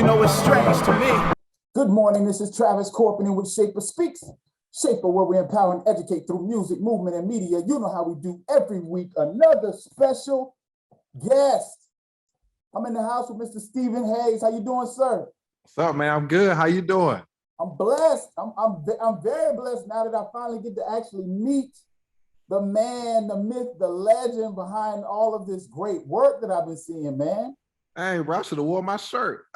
You know, it's strange to me. Good morning, this is Travis Corpening with ShaperSpeaks. Shaper, where we empower and educate through music, movement, and media. You know how we do every week. Another special guest. I'm in the house with Mr. Stephen Hayes. How you doing, sir? What's up, man? I'm good. How you doing? I'm blessed. I'm very blessed now that I finally get to actually meet the man, the myth, the legend behind all of this great work that I've been seeing, man. Hey, bro, I should have worn my shirt.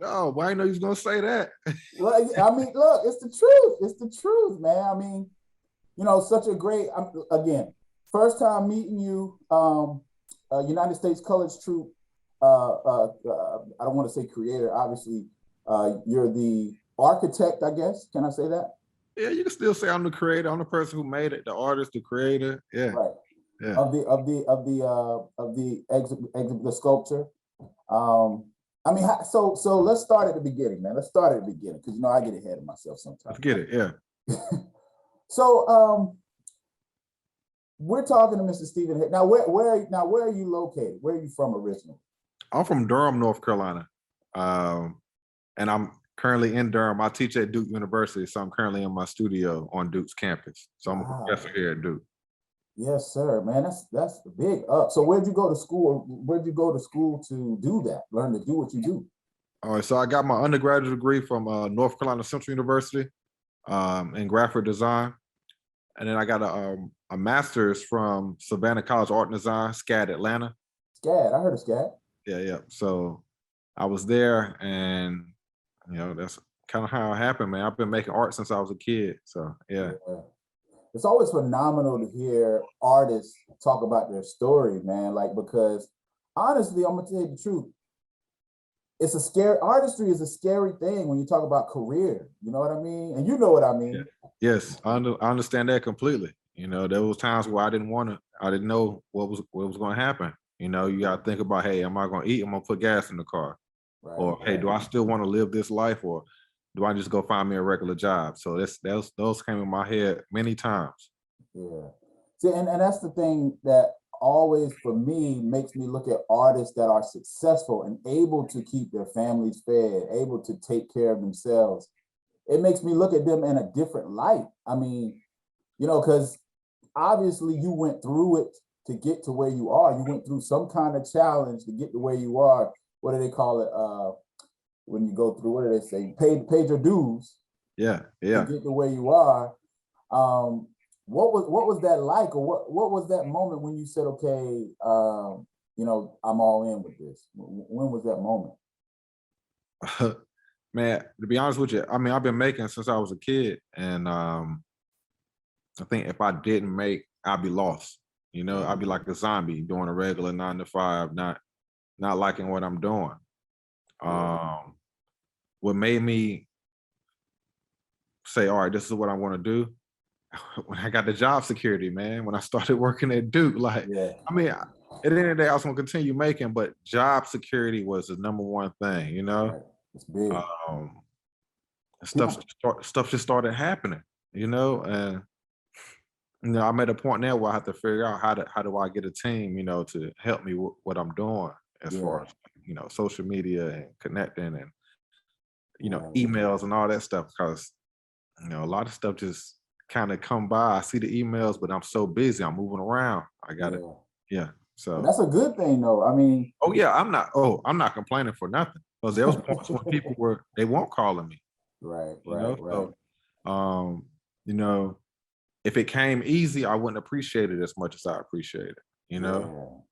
No, why I know you was gonna say that? Well, I mean, look, it's the truth. It's the truth, man. I mean, you know, such a great, again, first time meeting you, United States Colors Troop. I don't want to say creator, obviously. You're the architect, I guess. Can I say that? Yeah, you can still say I'm the creator. I'm the person who made it, the artist, the creator. Yeah. Right. Yeah. Of the sculpture. I mean, so let's start at the beginning, man. Let's start at the beginning because you know I get ahead of myself sometimes. Let's get it, yeah. So we're talking to Mr. Stephen Hayes. Now, where are you located? Where are you from originally? I'm from Durham, North Carolina, and I'm currently in Durham. I teach at Duke University, so I'm currently in my studio on Duke's campus. So I'm a professor here at Duke. Yes, sir, man. That's big up. So where'd you go to school? Where'd you go to school to do that? Learn to do what you do? All right, so I got my undergraduate degree from North Carolina Central University in graphic design, and then I got a master's from Savannah College Art and Design, SCAD Atlanta. SCAD, I heard of SCAD. Yeah. So I was there, and you know that's kind of how it happened, man. I've been making art since I was a kid. So yeah. It's always phenomenal to hear artists talk about their story, man. Like, because honestly, I'm gonna tell you the truth. It's a scary, artistry is a scary thing when you talk about career. You know what I mean? And you know what I mean. Yeah. Yes, I understand that completely. You know, there was times where I didn't know what was going to happen. You know, you got to think about, hey, am I going to eat? I'm going to put gas in the car. Right, or, hey, do I still want to live this life? Or do I just go find me a regular job? So those came in my head many times. Yeah. See, and that's the thing that always, for me, makes me look at artists that are successful and able to keep their families fed, able to take care of themselves. It makes me look at them in a different light. I mean, you know, because obviously you went through it to get to where you are. You went through some kind of challenge to get to where you are. What do they call it? When you go through, what do they say? Paid your dues. Yeah. To get to where you are. What was that like, or what was that moment when you said, okay, you know, I'm all in with this? When was that moment? Man, to be honest with you, I mean, I've been making since I was a kid, and I think if I didn't make, I'd be lost. You know, I'd be like a zombie doing a regular 9 to 5, not liking what I'm doing. What made me say, all right, this is what I want to do, when I got the job security, man, when I started working at Duke, like, I mean, at the end of the day, I was going to continue making, but job security was the number one thing, you know? Right. It's big. Stuff just started happening, you know? And, you know, I'm at a point now where I have to figure out how do I get a team, you know, to help me with what I'm doing as far as, you know, social media and connecting and, you know, emails and all that stuff, because, you know, a lot of stuff just kind of come by. I see the emails, but I'm so busy. I'm moving around. I got it. Yeah. So but that's a good thing, though. I mean, I'm not complaining for nothing, because there was points when people they weren't calling me. Right. So, you know, if it came easy, I wouldn't appreciate it as much as I appreciate it. You know.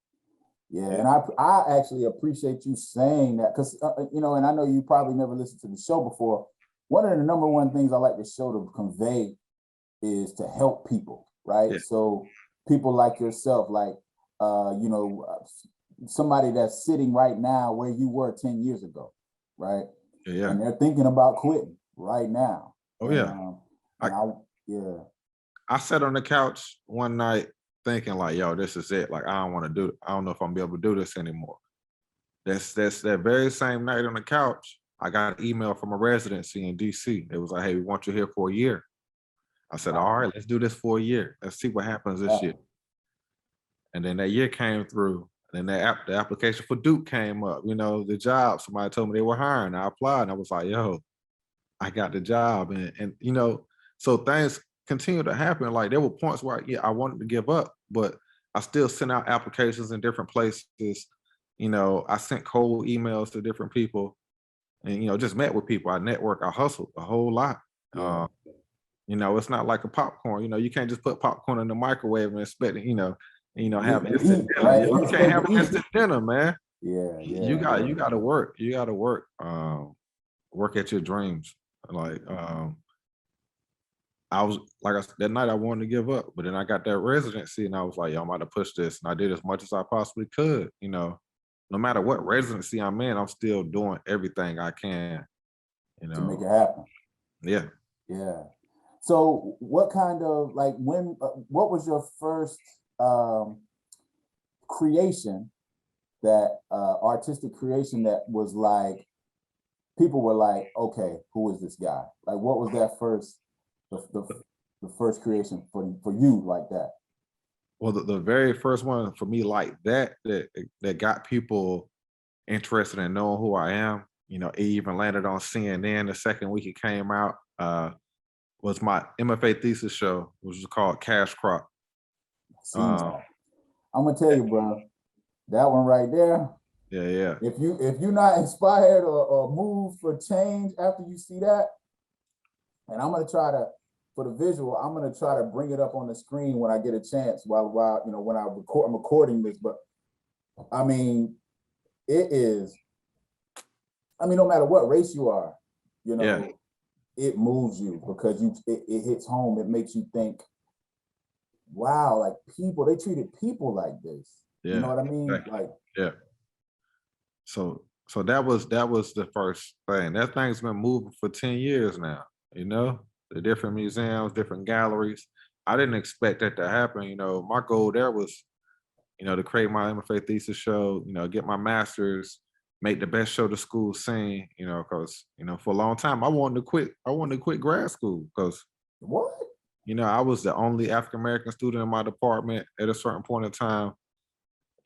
Yeah. And I actually appreciate you saying that, because you know, and I know you probably never listened to the show before. One of the number one things I like the show to convey is to help people, right? Yeah. So people like yourself, like, you know, somebody that's sitting right now where you were 10 years ago, right? Yeah. And they're thinking about quitting right now. Oh, yeah. I sat on the couch one night thinking like, yo, this is it. Like, I don't know if I'm gonna be able to do this anymore. That's that very same night on the couch, I got an email from a residency in DC. It was like, hey, we want you here for a year. I said, all right, let's do this for a year. Let's see what happens this year. And then that year came through, And then the application for Duke came up, the job. Somebody told me they were hiring. I applied and I was like, yo, I got the job. And so things continue to happen. Like there were points where, yeah, I wanted to give up, but I still sent out applications in different places. I sent cold emails to different people and, just met with people. I networked, I hustled a whole lot. Yeah. It's not like a popcorn. You can't just put popcorn in the microwave and expect it, have To instant eat, dinner. right? You can't have instant dinner, man. Yeah, You yeah, got yeah. you got to work. You got to work. Work at your dreams. Like I was like I said, that night I wanted to give up, but then I got that residency and I was like, yo, I'm about to push this. And I did as much as I possibly could. No matter what residency I'm in, I'm still doing everything I can. To make it happen. Yeah. Yeah. So what kind of like what was your first creation, that artistic creation that was like people were like, okay, who is this guy? Like what was that first the first creation for you like that? Well, the very first one for me like that got people interested in knowing who I am. It even landed on CNN the second week it came out. Was my MFA thesis show, which was called Cash Crop. I'm gonna tell you, bro, that one right there. Yeah. If you're not inspired or moved for change after you see that, and I'm gonna try to, for the visual, I'm gonna try to bring it up on the screen when I get a chance while when I'm recording this. But I mean, it is. I mean, no matter what race you are, Yeah. it moves you because it hits home. It makes you think, wow, like they treated people like this. Yeah. You know what I mean? Exactly. Like, yeah. So that was the first thing. That thing's been moving for 10 years now, the different museums, different galleries. I didn't expect that to happen. My goal there was, to create my MFA thesis show, get my master's, make the best show the school seen, because, for a long time I wanted to quit grad school because what? I was the only African-American student in my department at a certain point in time.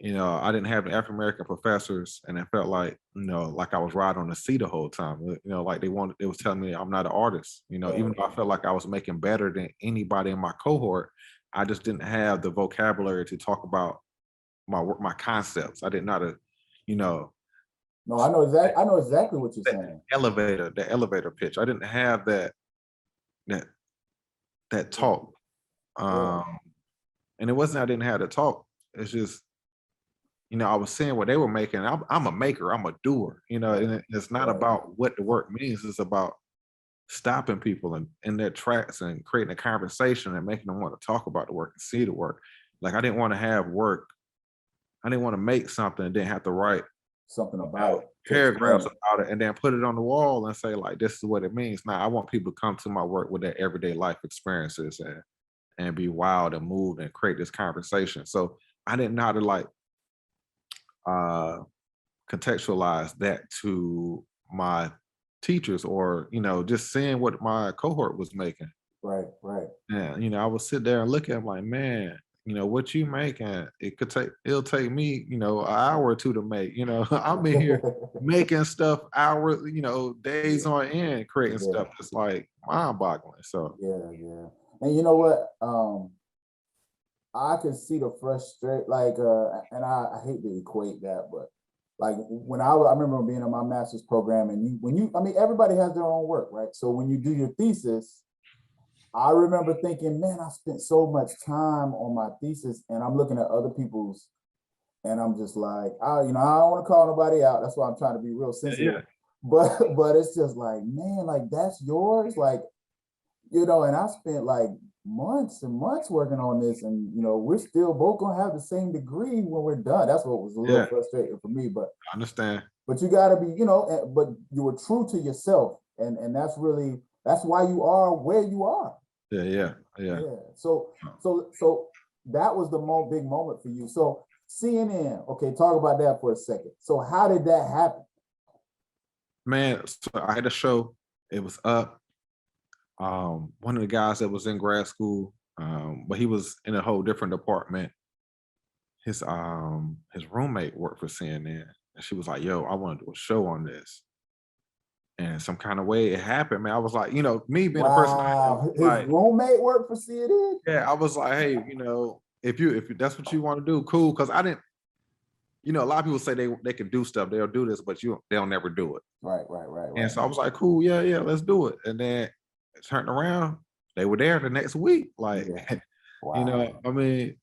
I didn't have African American professors, and it felt like, like I was riding on the seat the whole time. Like they was telling me I'm not an artist. Even though I felt like I was making better than anybody in my cohort, I just didn't have the vocabulary to talk about my work, my concepts. I didn't know how to, No, I know exactly what you're saying. the elevator pitch. I didn't have that talk. And it wasn't I didn't have the talk. It's just, I was seeing what they were making. I'm a maker. I'm a doer. And it's not about what the work means. It's about stopping people in their tracks and creating a conversation and making them want to talk about the work and see the work. Like I didn't want to have work. I didn't want to make something and then have to write something about paragraphs about it and then put it on the wall and say like, this is what it means. Now I want people to come to my work with their everyday life experiences and be wild and moved and create this conversation. So I didn't know how to like contextualize that to my teachers or, just seeing what my cohort was making. Right. And, I would sit there and look at them like, man, what you making, it'll take me, an hour or two to make, I'm in here making stuff hours, days on end, creating stuff that's like mind boggling. So yeah. And you know what? I can see the frustration, like, and I hate to equate that, but like when I remember being in my master's program, and I mean, everybody has their own work, right? So when you do your thesis, I remember thinking, man, I spent so much time on my thesis, and I'm looking at other people's, and I'm just like, I don't want to call nobody out. That's why I'm trying to be real sensitive. yeah. But it's just like, man, like that's yours, like, and I spent like months and months working on this, and we're still both gonna have the same degree when we're done. That's what was a little frustrating for me, but I understand. But you got to be, but you were true to yourself, and that's why you are where you are. Yeah. So that was the big moment for you. So CNN, okay, talk about that for a second. So how did that happen? Man, so I had a show. It was up. One of the guys that was in grad school, but he was in a whole different department. his roommate worked for CNN, and she was like, "Yo, I want to do a show on this." And some kind of way it happened, man. I was like, me being a person I am, Wow. His like, roommate worked for CNN? yeah, I was like, hey, if that's what you want to do, cool. Because I didn't, a lot of people say they can do stuff, they'll do this, but they'll never do it. And so I was like, cool, yeah, yeah, let's do it. And then it turned around, they were there the next week. Like, Yeah. Wow. I mean,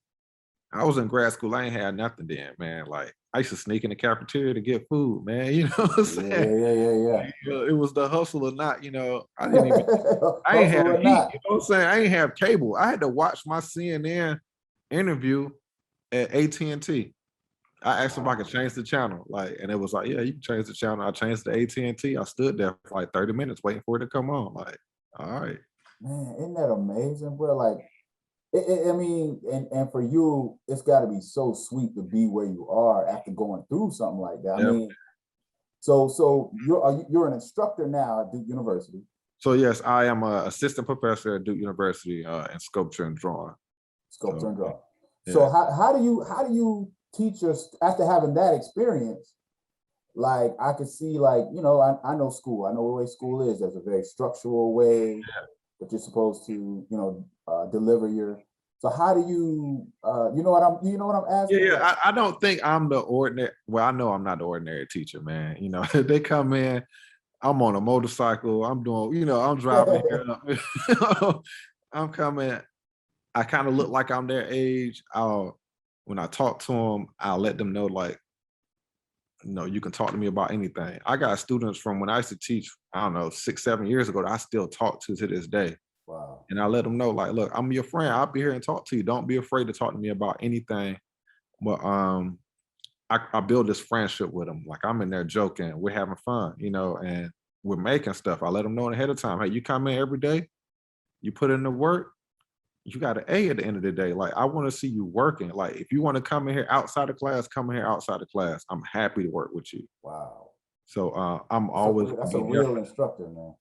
I was in grad school, I ain't had nothing then, man. Like, I used to sneak in the cafeteria to get food, man. You know what I'm saying? Yeah. It was the hustle or not, I didn't even I ain't Hustle have or heat, not. you know what I'm saying? I ain't have cable. I had to watch my CNN interview at AT&T. I asked if I could change the channel, like, and it was like, yeah, you can change the channel. I changed to AT&T. I stood there for like 30 minutes waiting for it to come on. Like, all right. Man, isn't that amazing, bro? Like, I mean, and for you, it's got to be so sweet to be where you are after going through something like that. I Yeah. mean, so you're an instructor now at Duke University. So yes, I am an assistant professor at Duke University in sculpture and drawing. Sculpture So, and drawing. yeah. So how do you teach us after having that experience? Like I could see, like, I know school. I know the way school is. There's a very structural way that you're supposed to, deliver your. So how do you, you know what I'm Yeah, asking? yeah. I don't think I'm the ordinary. Well, I know I'm not the ordinary teacher, man. They come in, I'm on a motorcycle, I'm doing, I'm driving here. I'm coming. I kind of look like I'm their age. When I talk to them, I'll let them know, like, you can talk to me about anything. I got students from when I used to teach, I don't know, 6, 7 years ago that I still talk to this day. Wow. And I let them know, like, look, I'm your friend. I'll be here and talk to you. Don't be afraid to talk to me about anything. But I build this friendship with them. Like, I'm in there joking, we're having fun, and we're making stuff. I let them know ahead of time. Hey, you come in every day, you put in the work, you got an A at the end of the day. Like, I want to see you working. Like, if you want to come in here outside of class, come in here outside of class. I'm happy to work with you. Wow. So I'm always That's gonna a be there. real instructor, man.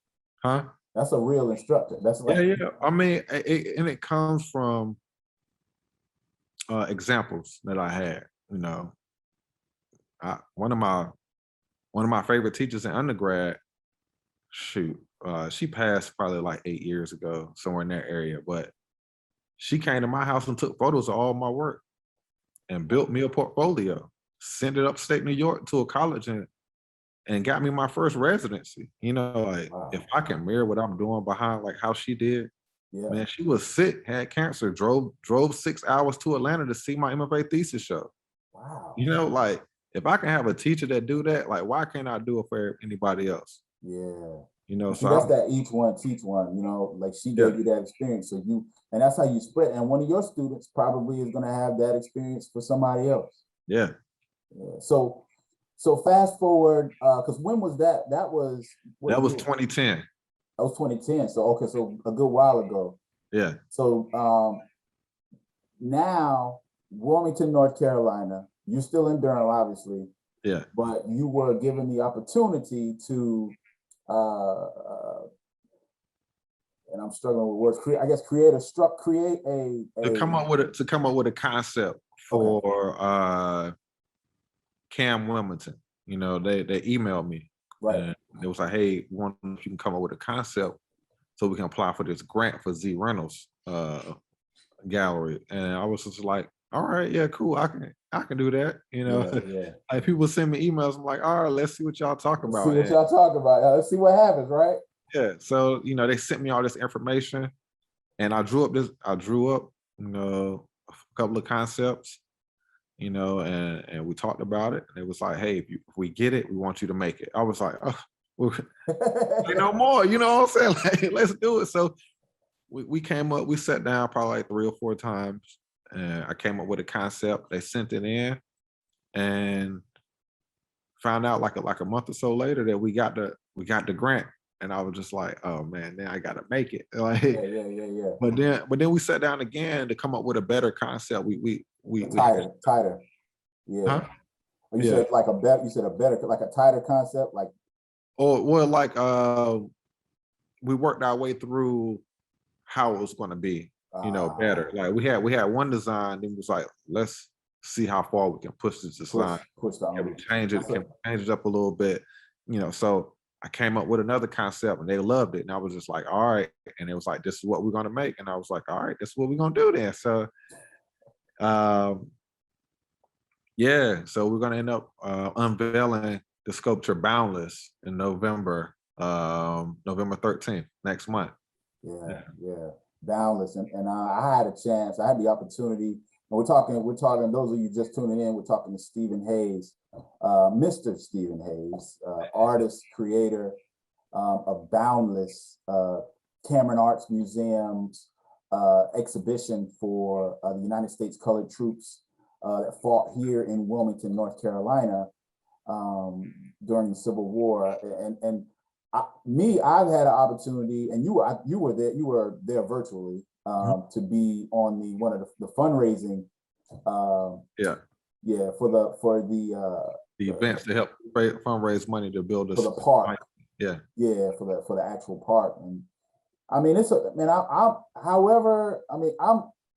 Huh? That's a real instructor. That's Yeah, like, yeah. I mean, and it comes from examples that I had. One of my favorite teachers in undergrad, shoot, she passed probably like 8 years ago, somewhere in that area. But she came to my house and took photos of all my work and built me a portfolio, sent it upstate New York to a college and got me my first residency. Like, wow. if I can mirror what I'm doing behind like how she did, Yeah. man, she was sick, had cancer, drove 6 hours to Atlanta to see my MFA thesis show. Wow. Like, if I can have a teacher that do that, like, why can't I do it for anybody else? Yeah. See, So that's that each one teach one, like she yeah, gave you that experience. So and that's how you spread. And one of your students probably is going to have that experience for somebody else. yeah. Yeah. So fast forward, because when was that? That was what That was year? 2010. That was 2010. So okay, so a good while ago. Yeah. So now Wilmington, North Carolina, you're still in Durham, obviously. Yeah. But you were given the opportunity to and I'm struggling with words. Create a To come up with a concept for Cam Wilmington. They emailed me. Right. And it was like, hey, we want if you can come up with a concept so we can apply for this grant for Z Reynolds gallery. And I was just like, all right, yeah, cool. I can do that. Yeah. Like, people send me emails. I'm like, all right, let's see what y'all talk Let's about. see what y'all talk about. Let's see what happens, right? Yeah. So, they sent me all this information and I drew up, a couple of concepts, and we talked about it. And it was like, hey, if we get it, we want you to make it. I was like, oh, say no more, you know what I'm saying? Like, let's do it. So we came up, we sat down probably like 3 or 4 times, and I came up with a concept. They sent it in and found out like a month or so later that we got the grant. And I was just like, oh man, now I gotta make it. Like, yeah. But then we sat down again to come up with a better concept. We tighter. Yeah. Huh? You Yeah. said like a better. You said a better, like a tighter concept, like. Or well, like we worked our way through how it was going to be, better. Like, we had one design, and it was like, let's see how far we can push this design. Push the Can we envelope. change it? Can we change it up a little bit? You know, so I came up with another concept and they loved it. And I was just like, all right. And it was like, this is what we're gonna make. And I was like, all right, this is what we're gonna do then. So yeah, so we're gonna end up unveiling the sculpture Boundless in November, November 13th, next month. Yeah. Boundless. And I had a chance, I had the opportunity, and we're talking, those of you just tuning in, we're talking to Stephen Hayes, Mr. Stephen Hayes, artist, creator of Boundless, Cameron Arts Museum's exhibition for the United States Colored Troops that fought here in Wilmington, North Carolina during the Civil War. And I've had an opportunity, and you were there virtually to be on one of the fundraising. For the events to help fundraise money to build for the park. Yeah, for the actual park. And I mean,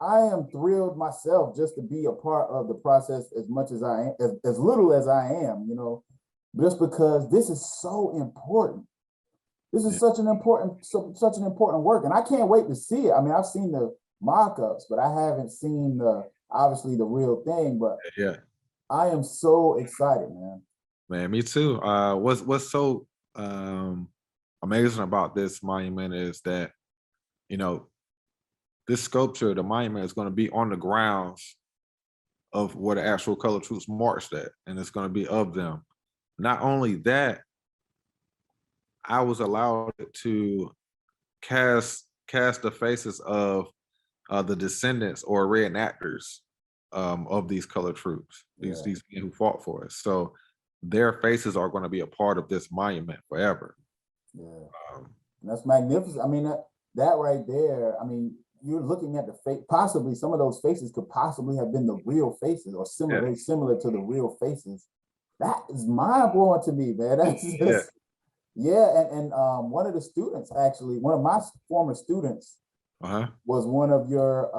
I am thrilled myself just to be a part of the process as much as I am, as little as I am, you know, just because this is so important. This is such an important work, and I can't wait to see it. I mean, I've seen the mock-ups, but I haven't seen obviously the real thing. But yeah, I am so excited, man. Man, me too. What's so amazing about this monument is that, you know, this sculpture, the monument, is going to be on the grounds of where the actual colored troops marched at, and it's going to be of them. Not only that, I was allowed to cast the faces of the descendants or reenactors of these colored troops, these men who fought for us. So their faces are going to be a part of this monument forever. That's magnificent. I mean, that right there, I mean, you're looking at the face, possibly some of those faces could possibly have been the real faces or very similar to the real faces. That is mind blowing to me, man. That's just, and one of the students, actually, one of my former students was one of your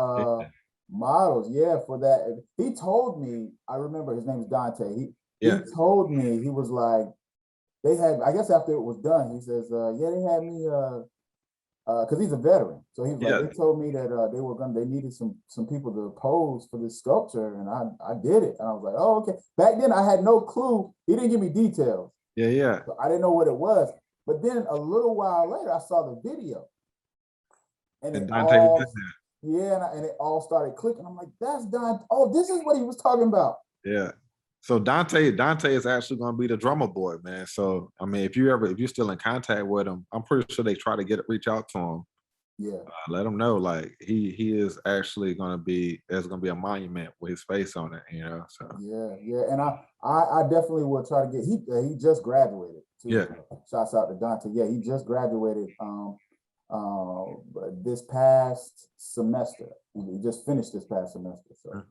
models. For that. He told me, I remember his name is Dante. He told me, he was like, they had, I guess after it was done, he says, they had me, because he's a veteran. So he was like, they told me that they needed some people to pose for this sculpture, and I did it. And I was like, oh, okay. Back then I had no clue. He didn't give me details. So I didn't know what it was. But then a little while later, I saw the video. And it all, and it all started clicking. I'm like, that's Dante. Oh, this is what he was talking about. So Dante is actually going to be the drummer boy, man. So I mean, if you're still in contact with him, I'm pretty sure they try to reach out to him. Let him know, like he is actually going to be, there's going to be a monument with his face on it, you know. So and I definitely will try to get. He just graduated too. Shouts out to Dante. He just graduated this past semester. He just finished this past semester. So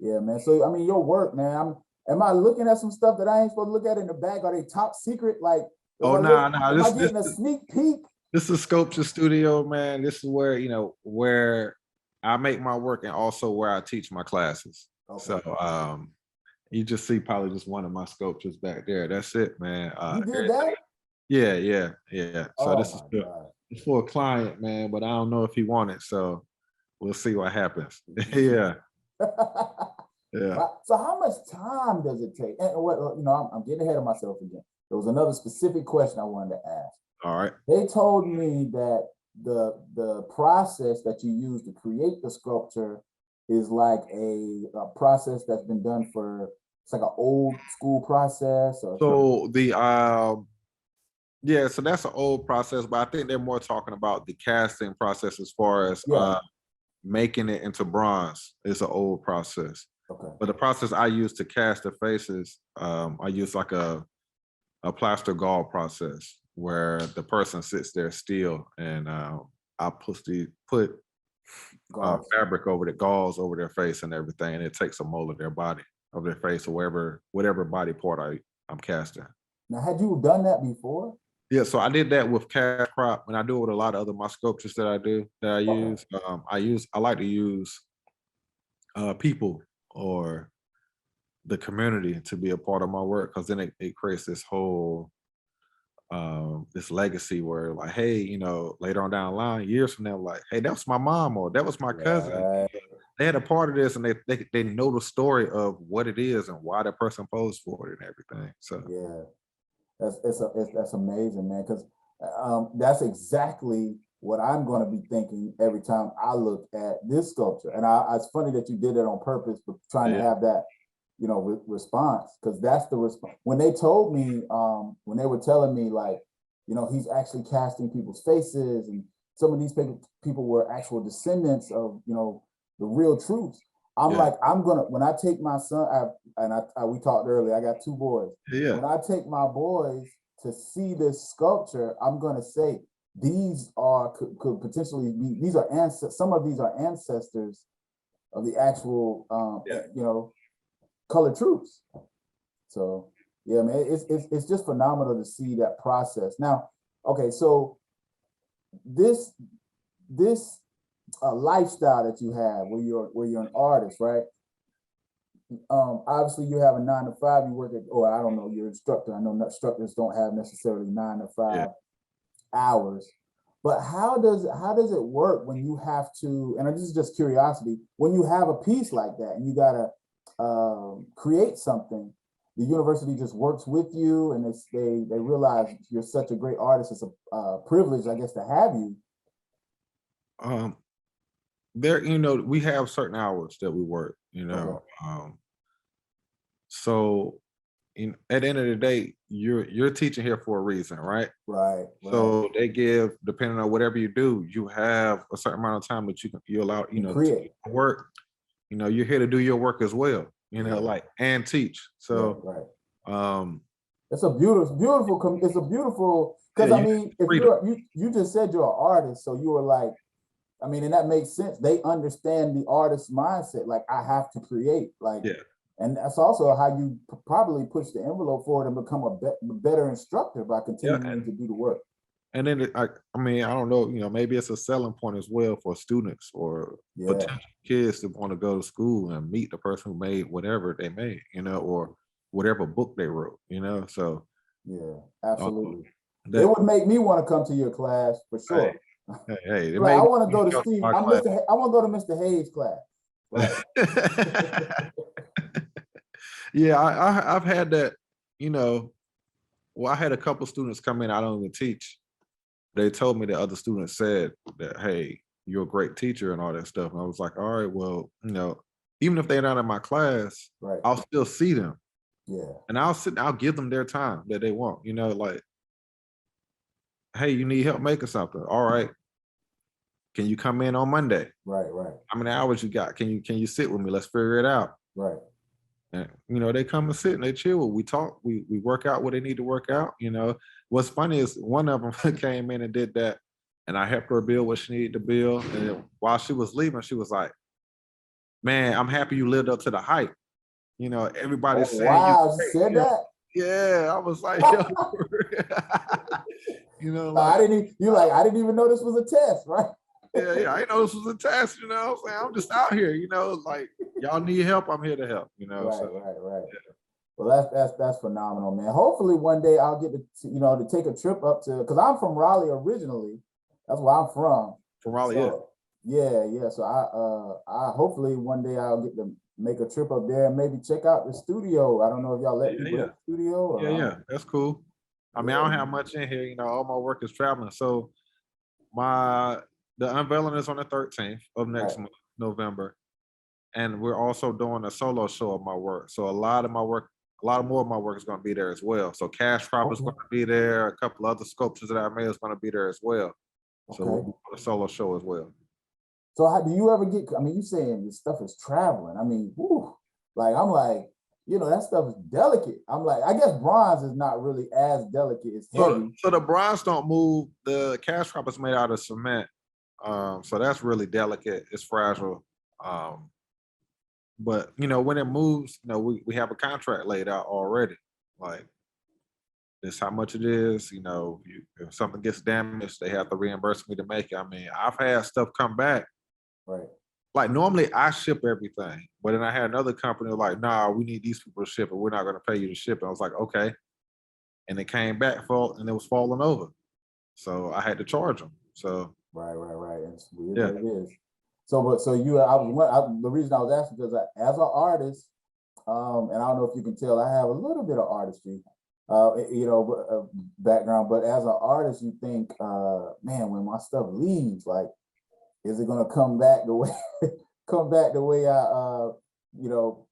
man. So I mean, your work, man. Am I looking at some stuff that I ain't supposed to look at in the bag? Are they top secret? Like, am I getting a sneak peek? This is Sculpture Studio, man. This is where, you know, where I make my work and also where I teach my classes. So you just see probably just one of my sculptures back there. That's it, man. You did that? Yeah. So this is for a client, man, but I don't know if he wanted, so we'll see what happens. So how much time does it take? And I'm getting ahead of myself again. There was another specific question I wanted to ask. All right. They told me that the process that you use to create the sculpture is like a process that's been done for, it's like an old school process. So so that's an old process, but I think they're more talking about the casting process as far as making it into bronze is an old process. But the process I use to cast the faces, I use like a plaster gall process where the person sits there still, and I put fabric over the galls over their face and everything, and it takes a mold of their body, of their face, or whatever body part I'm casting. Now, had you done that before? Yeah, so I did that with cast crop, and I do it with a lot of other my sculptures that I use. I like to use people or the community to be a part of my work, because then it creates this whole this legacy where like, hey, later on down the line, years from now, like, hey, that was my mom or that was my cousin. Right. They had a part of this, and they know the story of what it is and why that person posed for it and everything. So Yeah. That's amazing, man. Because that's exactly what I'm going to be thinking every time I look at this sculpture. And it's funny that you did it on purpose, but trying to yeah, have that, response, because that's the response. When they told me, when they were telling me, like, he's actually casting people's faces, and some of these people were actual descendants of, the real troops. I'm yeah, like, when I take my son, we talked earlier, I got two boys. yeah, When I take my boys to see this sculpture, I'm gonna say these could potentially be, some of these are ancestors of the actual yeah. colored troops. So yeah, man, it's just phenomenal to see that process. Now, okay, so this lifestyle that you have, where you're an artist, right? Obviously you have a 9 to 5, you work at, or I don't know, you're an instructor. I know instructors don't have necessarily 9 to 5 hours, but how does it work when you have to, and this is just curiosity, when you have a piece like that and you gotta create something, the university just works with you, and they realize you're such a great artist. It's a privilege, I guess, to have you. Um, there, we have certain hours that we work. Okay. So at the end of the day, you're teaching here for a reason, right? Right. So they give, depending on whatever you do, you have a certain amount of time that you allow, You to create. work. You're here to do your work as well, Yeah. like, and teach. So right. um It's a beautiful. It's a beautiful, yeah, because I you mean, if freedom. you just said you're an artist, so you were like, I mean, and that makes sense. They understand the artist's mindset. Like, I have to create. Like, Yeah. and that's also how you probably push the envelope forward and become a better instructor by Yeah. continuing to do the work. And then I mean, I don't know, maybe it's a selling point as well for students or Yeah. potential kids that want to go to school and meet the person who made whatever they made, or whatever book they wrote, So Yeah. um, Absolutely. It that would make me want to come to your class for hey, sure. hey, it Like, I made want to me go to come to Steve. my I'm class. Mr. I want to go to Mr. Hayes' class. Right. Yeah, I've had that, well, I had a couple students come in, I don't even teach. They told me that other students said that, hey, you're a great teacher and all that stuff. And I was like, all right, well, even if they're not in my class, Right. I'll still see them. Yeah. And I'll give them their time that they want, like, hey, you need help making something. All right. Can you come in on Monday? Right. Right. How many hours you got? Can you sit with me? Let's figure it out. Right. And they come and sit and they chill. We talk, we work out what they need to work out. What's funny is one of them came in and did that, and I helped her build what she needed to build. And then while she was leaving, she was like, man, I'm happy you lived up to the hype. Oh, Everybody's saying you wow, she great, said that. yeah, I was like, yo, I like, didn't. I didn't even know this was a test, right? yeah, I know this was a test, what I'm saying, I'm just out here, like, y'all need help, I'm here to help, Right. so Right. Well, that's phenomenal, man. Hopefully, one day I'll get to take a trip up to, because I'm from Raleigh originally. That's where I'm from. from Raleigh, So, yeah. So I hopefully one day I'll get to make a trip up there and maybe check out the studio. I don't know if y'all let people in the studio or yeah, that's cool. I mean, I don't have much in here, all my work is traveling. So the unveiling is on the 13th of next month, November. And we're also doing a solo show of my work. So a lot more of my work is going to be there as well. So Cash Crop is going to be there. A couple other sculptures that I made is going to be there as well. So we'll do a solo show as well. So how do you ever get, I mean, you saying this stuff is traveling. I mean, whew, I'm like, that stuff is delicate. I'm like, I guess bronze is not really as delicate. It's heavy. So the bronze don't move. The Cash Crop is made out of cement. So that's really delicate. It's fragile. But when it moves, we have a contract laid out already. Like, this how much it is. If something gets damaged, they have to reimburse me to make it. I mean, I've had stuff come back. Right. like normally I ship everything, but then I had another company like, nah, we need these people to ship it. We're not gonna pay you to ship it. I was like, okay. And it came back and it was falling over. So I had to charge them. So Right. And it's weird, yeah, but it is. So, but so you, the reason I was asking because as an artist, and I don't know if you can tell, I have a little bit of artistry, background. But as an artist, you think, man, when my stuff leaves, like, is it gonna come back the way, I,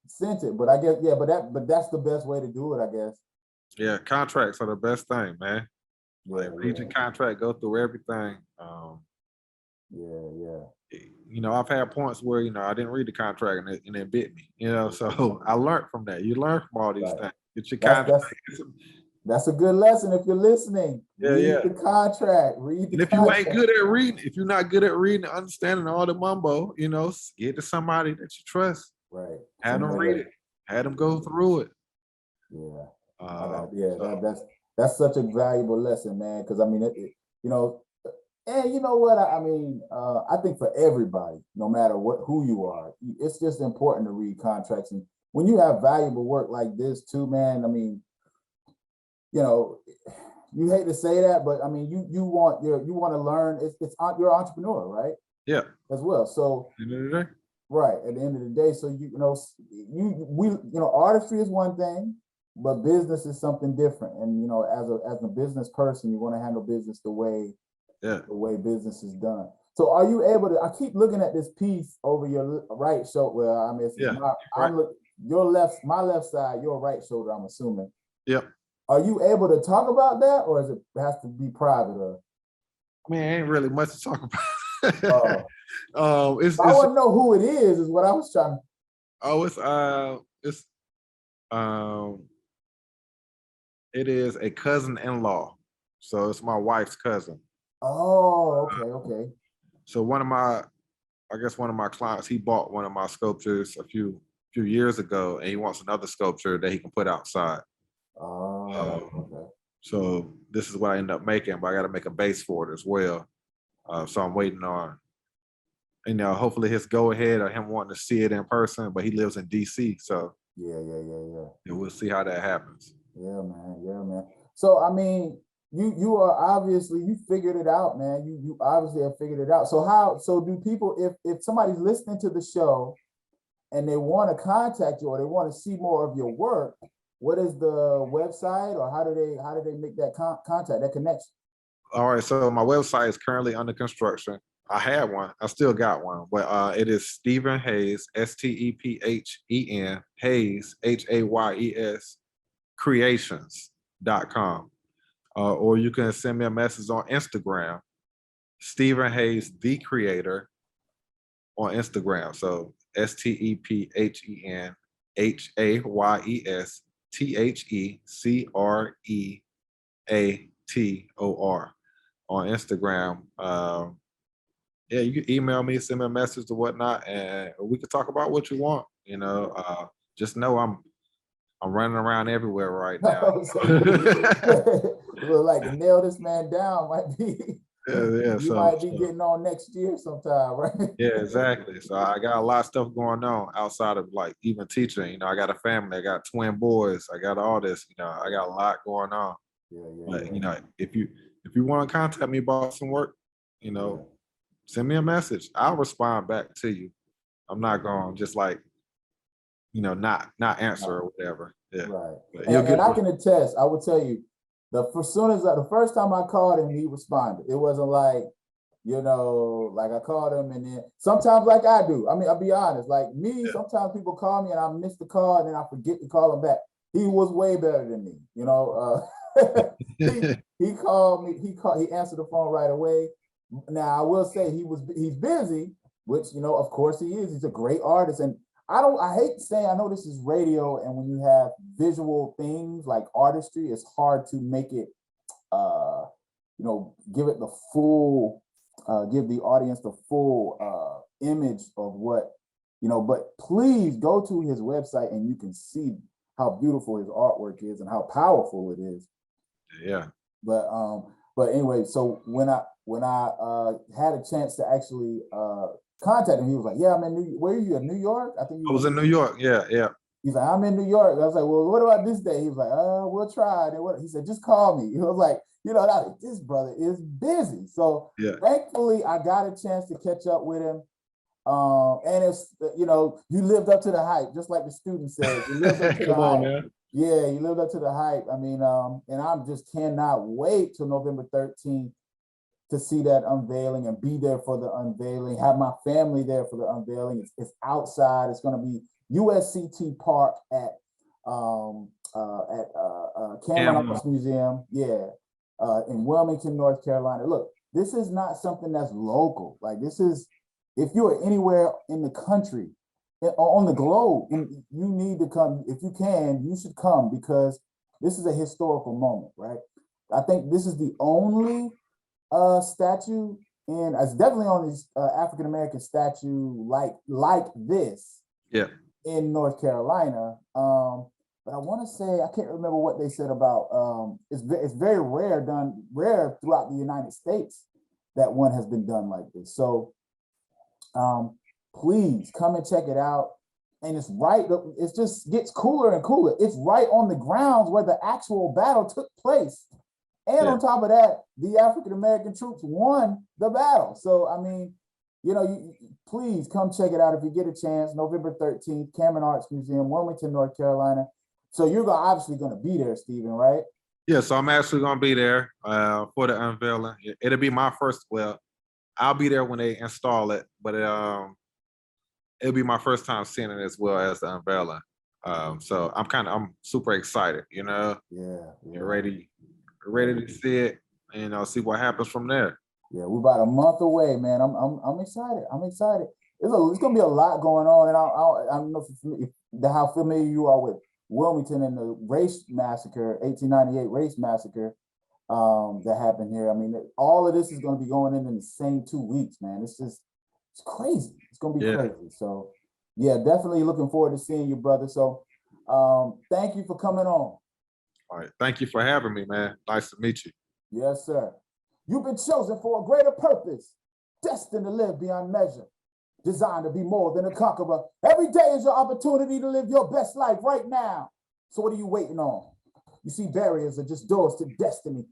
sent it? But I guess, yeah, but that's the best way to do it, I guess. yeah, contracts are the best thing, man. Yeah, Like read your contract, go through everything. yeah. I've had points where I didn't read the contract and it bit me. So I learned from that. You learn from all these Right. things. Get your That's contract. that's a good lesson if you're listening. Yeah, Read yeah. the contract. Read the And if you ain't contract. good at reading, if you're not good at reading and understanding all the mumbo, get to somebody that you trust. Right. Have them read it. Have them go through it. Yeah. So, That's such a valuable lesson, man. Because I mean, and you know what? I mean, I think for everybody, no matter who you are, it's just important to read contracts. And when you have valuable work like this too, man, I mean, you know, you hate to say that, but I mean, you want to learn. You're an entrepreneur, right? yeah. As well. So right at the end of the day, so artistry is one thing, but business is something different. And as a business person, you want to handle business the way business is done. So are you able to? I keep looking at this piece over your right shoulder. Well, I mean, my left side, your right shoulder. I'm assuming. Yep. Are you able to talk about that, or is it has to be private? Or I mean, ain't really much to talk about. I want to know who it is. Is what I was trying. It is a cousin-in-law, so it's my wife's cousin. Oh, okay. So one of my clients, he bought one of my sculptures a few years ago, and he wants another sculpture that he can put outside. Oh, okay. So this is what I end up making, but I got to make a base for it as well. So I'm waiting on, hopefully his go ahead or him wanting to see it in person, but he lives in DC. So yeah. We'll see how that happens. Yeah, man. So I mean, you are obviously, you figured it out, man. You obviously have figured it out. So do people, if somebody's listening to the show and they want to contact you or they want to see more of your work, what is the website, or how do they make that contact, that connection? All right, so my website is currently under construction. I had one, I still got one, but it is Stephen Hayes, STEPHEN, Hayes, HAYES, creations.com. Or you can send me a message on Instagram, Stephen Hayes, the creator, on Instagram. So STEPHEN, HAYES, THECREATOR on Instagram. Yeah, you can email me, send me a message or whatnot, and we can talk about what you want. Just know I'm running around everywhere right now. Look like to nail this man down might be. Yeah. You might be getting on next year sometime, right? Yeah, exactly. So I got a lot of stuff going on outside of like even teaching. I got a family, I got twin boys, I got all this. I got a lot going on. But if you want to contact me about some work, send me a message. I'll respond back to you. I'm not going to just like, not answer or whatever. Yeah. Right. And I can attest, I will tell you, the first time I called him, he responded. It wasn't like, like I called him and then sometimes like I do. I mean, I'll be honest, like me, sometimes people call me and I miss the call and then I forget to call him back. He was way better than me, he called me, he answered the phone right away. Now I will say he's busy, which, of course he is. He's a great artist. And I hate saying, I know this is radio, and when you have visual things like artistry, it's hard to make it, give it the full, give the audience the full image of what, but please go to his website and you can see how beautiful his artwork is and how powerful it is. Yeah. But anyway, so when I had a chance to actually contacted him. He was like, yeah, I'm in where are you, in New York? I think you I were was in in New York. Yeah, yeah, He's like, I'm in New York. I was like, well, what about this day? He was like, we'll try. And what he said, just call me. He was like, this brother is busy. So yeah. thankfully, I got a chance to catch up with him. And it's, you lived up to the hype, just like the student said. You lived up to the Come on hype. now. Yeah, you lived up to the hype. I mean, and I'm just cannot wait till November 13th to see that unveiling and be there for the unveiling, have my family there for the unveiling. It's outside. It's going to be USCT Park at Cameron Cameron. Arts Museum. Yeah, in Wilmington, North Carolina. Look, this is not something that's local. Like this is, if you are anywhere in the country, on the globe, and you need to come. If you can, you should come because this is a historical moment, right? I think this is the only statue, and it's definitely on this African American statue like this Yeah. in North Carolina. But I want to say I can't remember what they said about it's very rare throughout the United States that one has been done like this. So please come and check it out. And it's right, it just gets cooler and cooler. It's right on the grounds where the actual battle took place. And Yeah. on top of that, the African American troops won the battle. So, I mean, please come check it out if you get a chance. November 13th, Cameron Arts Museum, Wilmington, North Carolina. So you're obviously going to be there, Stephen, right? Yeah, so I'm actually gonna be there for the unveiling. It'll be my first. Well, I'll be there when they install it, but it'll be my first time seeing it as well as the unveiling. So I'm super excited. Yeah. You're ready to see it, and see what happens from there. Yeah, we're about a month away, man. I'm excited. I'm excited. It's gonna be a lot going on, and I don't know how familiar you are with Wilmington and the race massacre, 1898 race massacre that happened here. I mean, all of this is going to be going in the same 2 weeks, man. It's crazy. It's going to be crazy. So, yeah, definitely looking forward to seeing you, brother. So, thank you for coming on. All right, thank you for having me, man. Nice to meet you. Yes, sir. You've been chosen for a greater purpose, destined to live beyond measure, designed to be more than a conqueror. Every day is your opportunity to live your best life right now. So what are you waiting on? You see, barriers are just doors to destiny.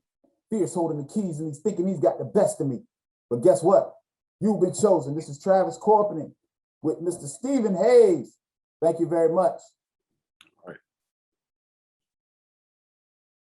Fear's holding the keys and he's thinking he's got the best of me. But guess what? You've been chosen. This is Travis Corpening with Mr. Stephen Hayes. Thank you very much.